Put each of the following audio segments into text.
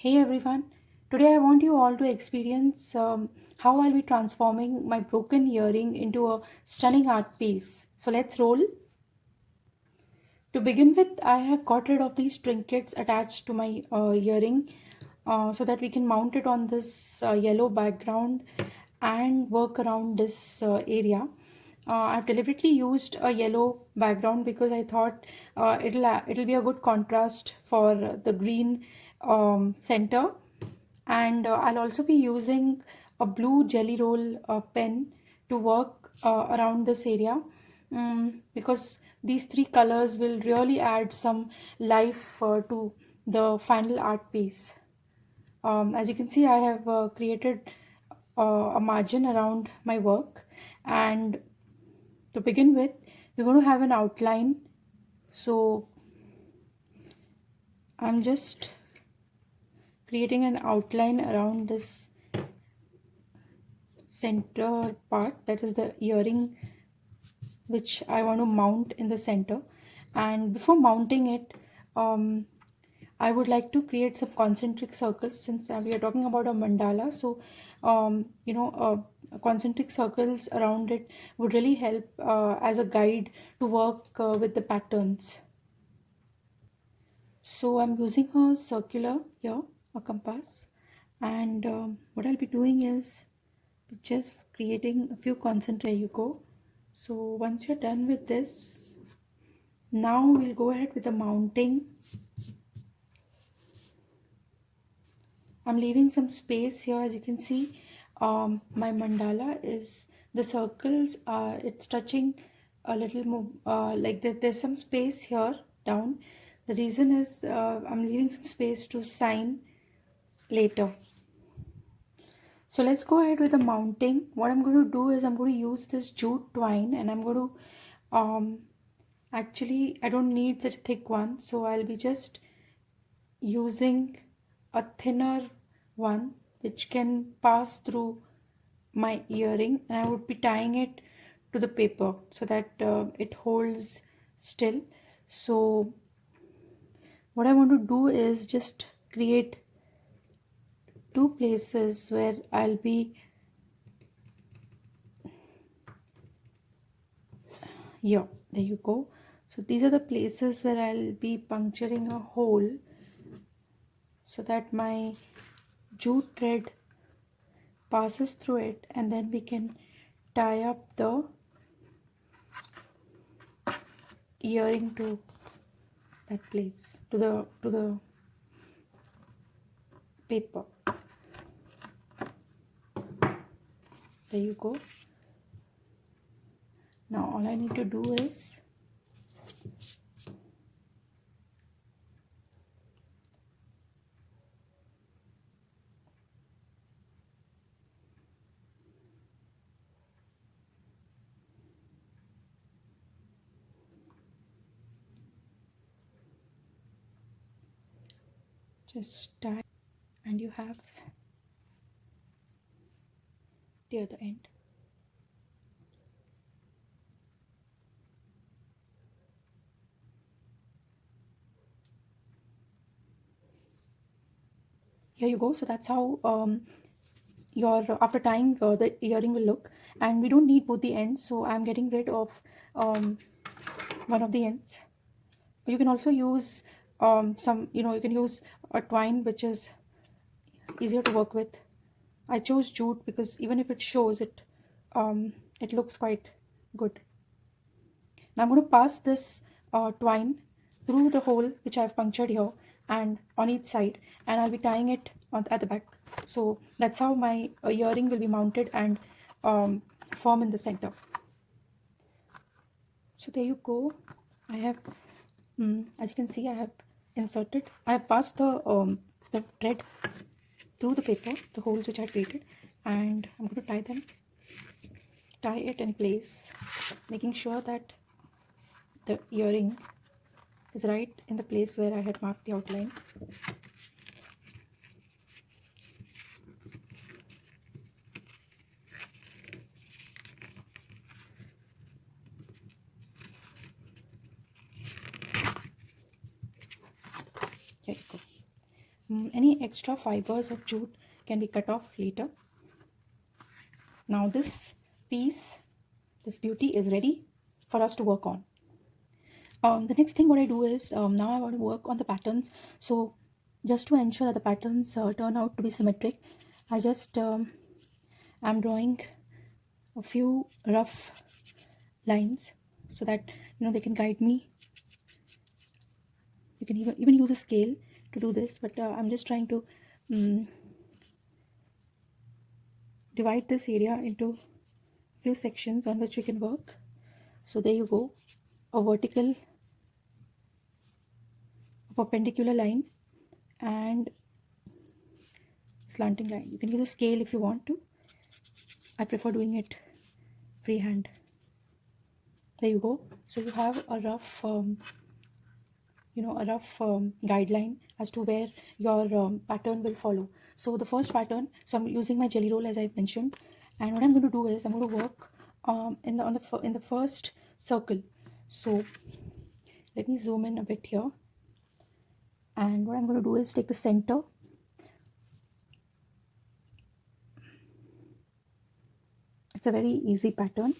Hey everyone, today I want you all to experience how I'll be transforming my broken earring into a stunning art piece. So let's roll. To begin with, I have got rid of these trinkets attached to my earring so that we can mount it on this yellow background and work around this area. I've deliberately used a yellow background because I thought it'll be a good contrast for the green center, and I'll also be using a blue jelly roll pen to work around this area, because these three colors will really add some life to the final art piece. As you can see, I have created a margin around my work, and to begin with, we're going to have an outline. So I'm just creating an outline around this center part, that is the earring which I want to mount in the center. And before mounting it, I would like to create some concentric circles, since we are talking about a mandala. So concentric circles around it would really help as a guide to work with the patterns. So I'm using a circular here, a compass, and what I'll be doing is just creating a few concentric. There you go. So once you're done with this, now we'll go ahead with the mounting. I'm leaving some space here. As you can see, my mandala is, the circles, it's touching a little more, like there's some space here down. The reason is I'm leaving some space to sign later. So let's go ahead with the mounting. What I'm going to do is I'm going to use this jute twine, and I'm going to actually, I don't need such a thick one, so I'll be just using a thinner one which can pass through my earring, and I would be tying it to the paper so that it holds still. So what I want to do is just create two places where I'll be here. There you go. So these are the places where I'll be puncturing a hole so that my jute thread passes through it, and then we can tie up the earring to that place, to the paper. There you go. Now all I need to do is just tie, and you have the other end. Here you go. So that's how your after tying the earring will look, and we don't need both the ends, so I'm getting rid of one of the ends. You can also use some, you can use a twine which is easier to work with. I chose jute because even if it shows it, it looks quite good. Now I'm going to pass this twine through the hole which I've punctured here and on each side, and I'll be tying it at the back. So that's how my earring will be mounted and form in the center. So there you go. I have, as you can see, I have passed the thread through the paper, the holes which I created, and I'm going to tie it in place, making sure that the earring is right in the place where I had marked the outline. Here you go. Any extra fibers of jute can be cut off later. Now this piece, this beauty is ready for us to work on. The next thing what I do is, now I want to work on the patterns. So just to ensure that the patterns turn out to be symmetric, I just I'm drawing a few rough lines so that they can guide me. You can even use a scale to do this, but I'm just trying to divide this area into few sections on which we can work. So there you go, a vertical, a perpendicular line, and slanting line. You can use a scale if you want to. I prefer doing it freehand. There you go. So you have a rough guideline as to where your pattern will follow. So the first pattern, so I'm using my jelly roll as I mentioned, and what I'm going to do is I'm going to work in the first circle. So let me zoom in a bit here, and what I'm going to do is take the center. It's a very easy pattern.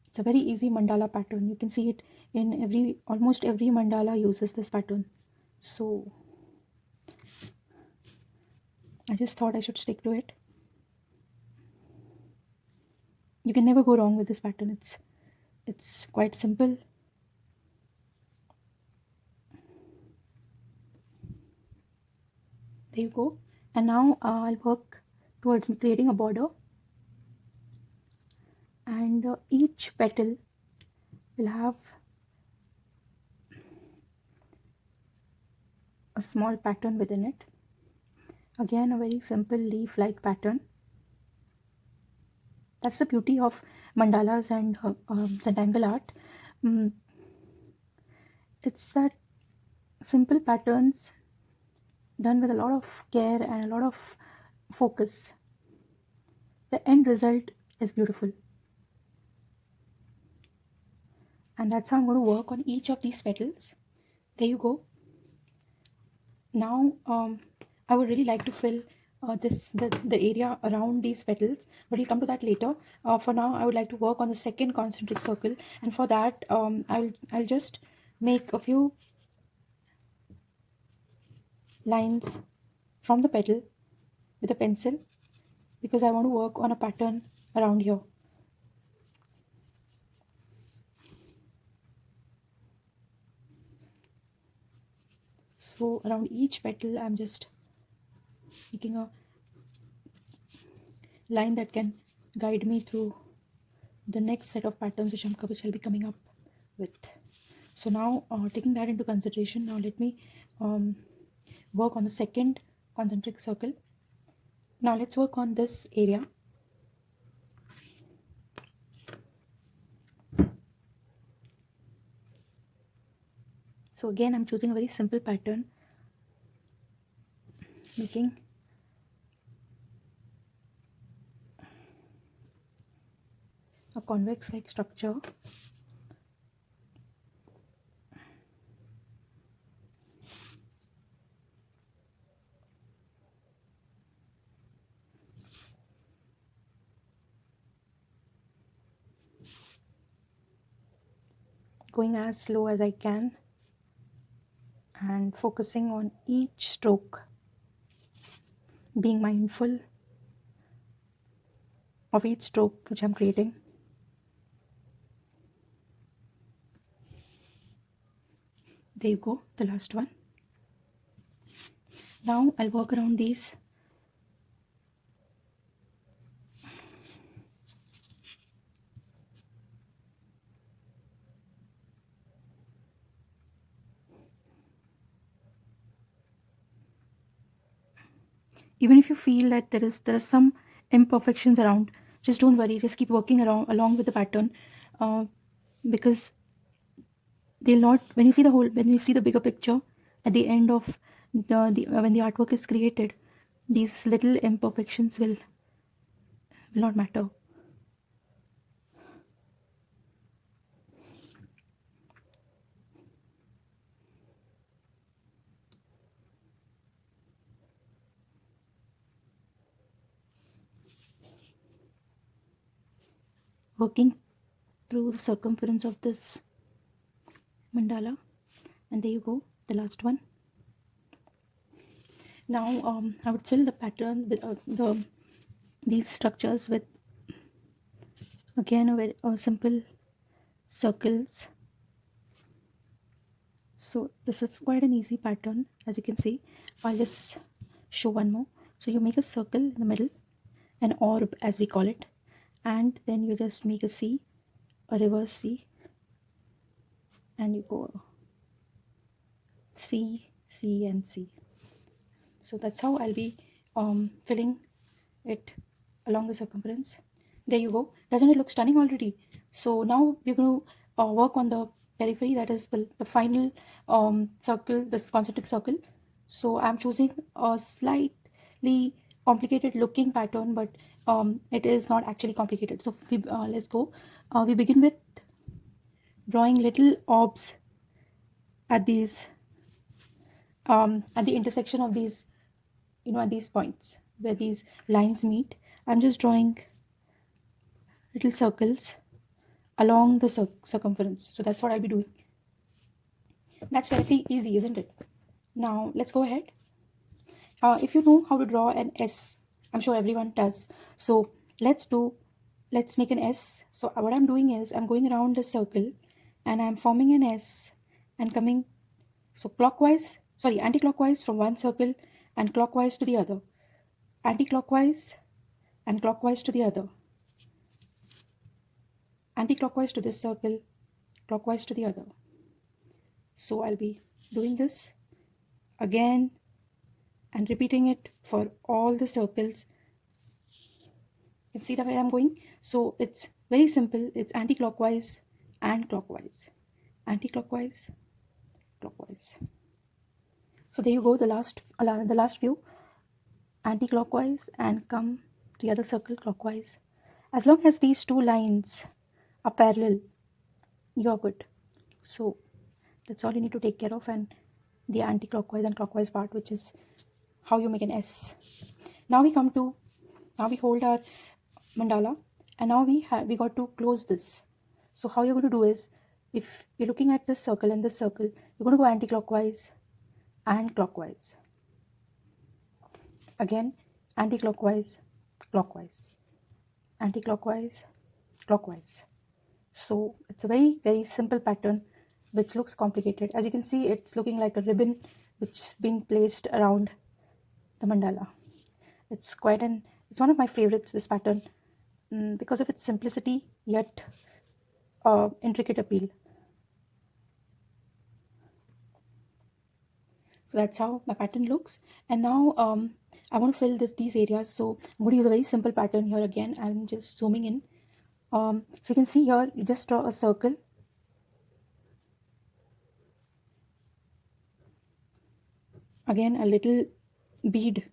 It's a very easy mandala pattern. You can see it in almost every mandala uses this pattern. So I just thought I should stick to it. You can never go wrong with this pattern. It's quite simple. There you go. And now I'll work towards creating a border, and each petal will have a small pattern within it. Again, a very simple leaf-like pattern. That's the beauty of mandalas and Zentangle art. It's that simple patterns done with a lot of care and a lot of focus. The end result is beautiful. And that's how I'm going to work on each of these petals. There you go. Now I would really like to fill the area around these petals, but we'll come to that later. For now, I would like to work on the second concentric circle, and for that I'll just make a few lines from the petal with a pencil, because I want to work on a pattern around here. So around each petal I'm just making a line that can guide me through the next set of patterns which I'll be coming up with. So now taking that into consideration, now let me work on the second concentric circle. Now let's work on this area. So again, I'm choosing a very simple pattern, making a convex like structure. Going as slow as I can and focusing on each stroke, being mindful of each stroke which I'm creating. There you go, the last one. Now I'll work around these. Even if you feel that there is some imperfections around, just don't worry, just keep working around along with the pattern, because they'll not, when you see the bigger picture at the end of when the artwork is created, these little imperfections will not matter. working through the circumference of this mandala. And there you go, the last one. Now I would fill the pattern with these structures with again a very simple circles. So this is quite an easy pattern, as you can see. I'll just show one more. So you make a circle in the middle, an orb as we call it, and then you just make a C, a reverse C, and you go C, C, and C. So that's how I'll be filling it along the circumference. There you go. Doesn't it look stunning already? So now we're going to work on the periphery, that is the final circle, this concentric circle. So I'm choosing a slightly complicated looking pattern, but it is not actually complicated. So let's go. We begin with drawing little orbs at these at the intersection of these, at these points where these lines meet. I'm just drawing little circles along the circumference. So that's what I'll be doing. That's very easy, isn't it? Now let's go ahead. If you know how to draw an S, I'm sure everyone does. So let's make an S. So what I'm doing is I'm going around the circle and I'm forming an S and coming anti-clockwise from one circle and clockwise to the other. Anti-clockwise and clockwise to the other. Anti-clockwise to this circle, clockwise to the other. So I'll be doing this again and repeating it for all the circles. You can see the way I'm going. So it's very simple. It's anti-clockwise and clockwise. Anti-clockwise, clockwise. So there you go, the last view. Anti-clockwise and come to the other circle clockwise. As long as these two lines are parallel, you're good. So that's all you need to take care of, and the anti-clockwise and clockwise part, which is how you make an S. Now we hold our mandala, and now we got to close this. So how you're going to do is, if you're looking at this circle and this circle, you're going to go anti-clockwise and clockwise. Again, anti-clockwise, clockwise, anti-clockwise, clockwise. So it's a very, very simple pattern which looks complicated. As you can see, it's looking like a ribbon which is being placed around the mandala. It's one of my favorites, this pattern, because of its simplicity yet intricate appeal. So that's how my pattern looks. And now I want to fill these areas. So I'm going to use a very simple pattern here again. I'm just zooming in. So you can see here, you just draw a circle. Again, a little bead.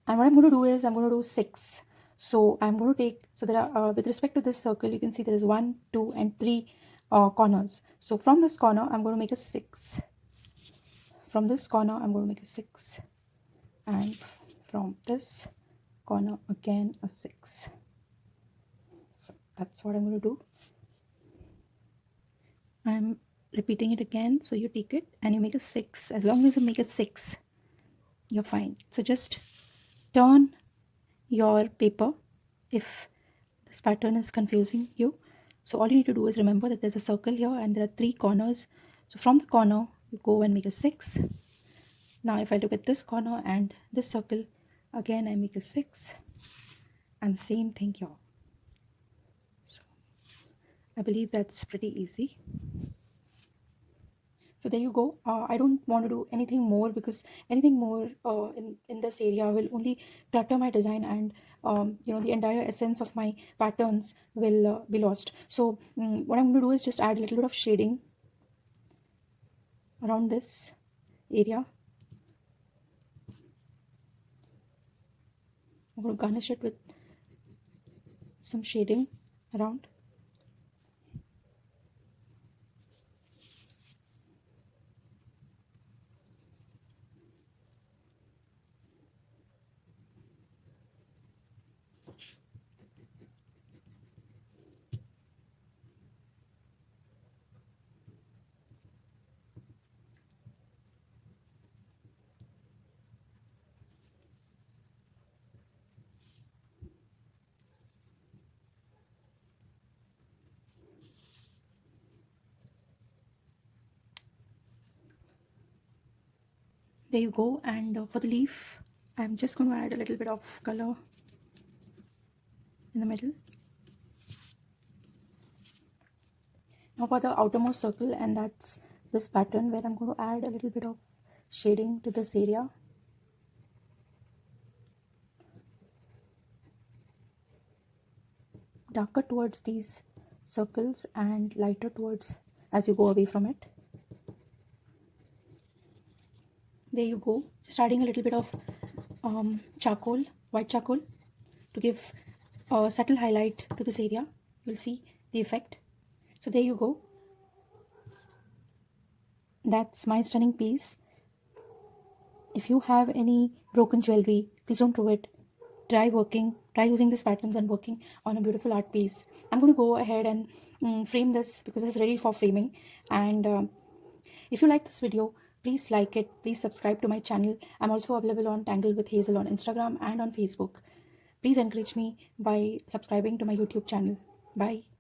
And what I'm going to do is, I'm going to do 6. So I'm going to take, so there are, with respect to this circle, you can see there is 1, 2, and 3 corners. So from this corner, I'm going to make a 6. From this corner, I'm going to make a 6. And from this corner, again a 6. So that's what I'm going to do. I'm repeating it again. So you take it and you make a 6. As long as you make a 6, you're fine. So just turn your paper if this pattern is confusing you. So all you need to do is remember that there's a circle here and there are 3 corners. So from the corner, you go and make a 6. Now if I look at this corner and this circle, again I make a 6, and same thing here. So I believe that's pretty easy. So there you go. I don't want to do anything more, because anything more in this area will only clutter my design, and the entire essence of my patterns will be lost. So what I'm going to do is just add a little bit of shading around this area. I'm going to garnish it with some shading around. There you go. And for the leaf, I'm just going to add a little bit of color in the middle. Now for the outermost circle, and that's this pattern where I'm going to add a little bit of shading to this area. Darker towards these circles and lighter towards as you go away from it. There you go. Just adding a little bit of charcoal, white charcoal, to give a subtle highlight to this area. You'll see the effect. So there you go. That's my stunning piece. If you have any broken jewelry, please don't throw it. Try using these patterns and working on a beautiful art piece. I'm going to go ahead and frame this because it's ready for framing. And if you like this video, please like it. Please subscribe to my channel. I'm also available on Tangle with Hazel on Instagram and on Facebook. Please encourage me by subscribing to my YouTube channel. Bye.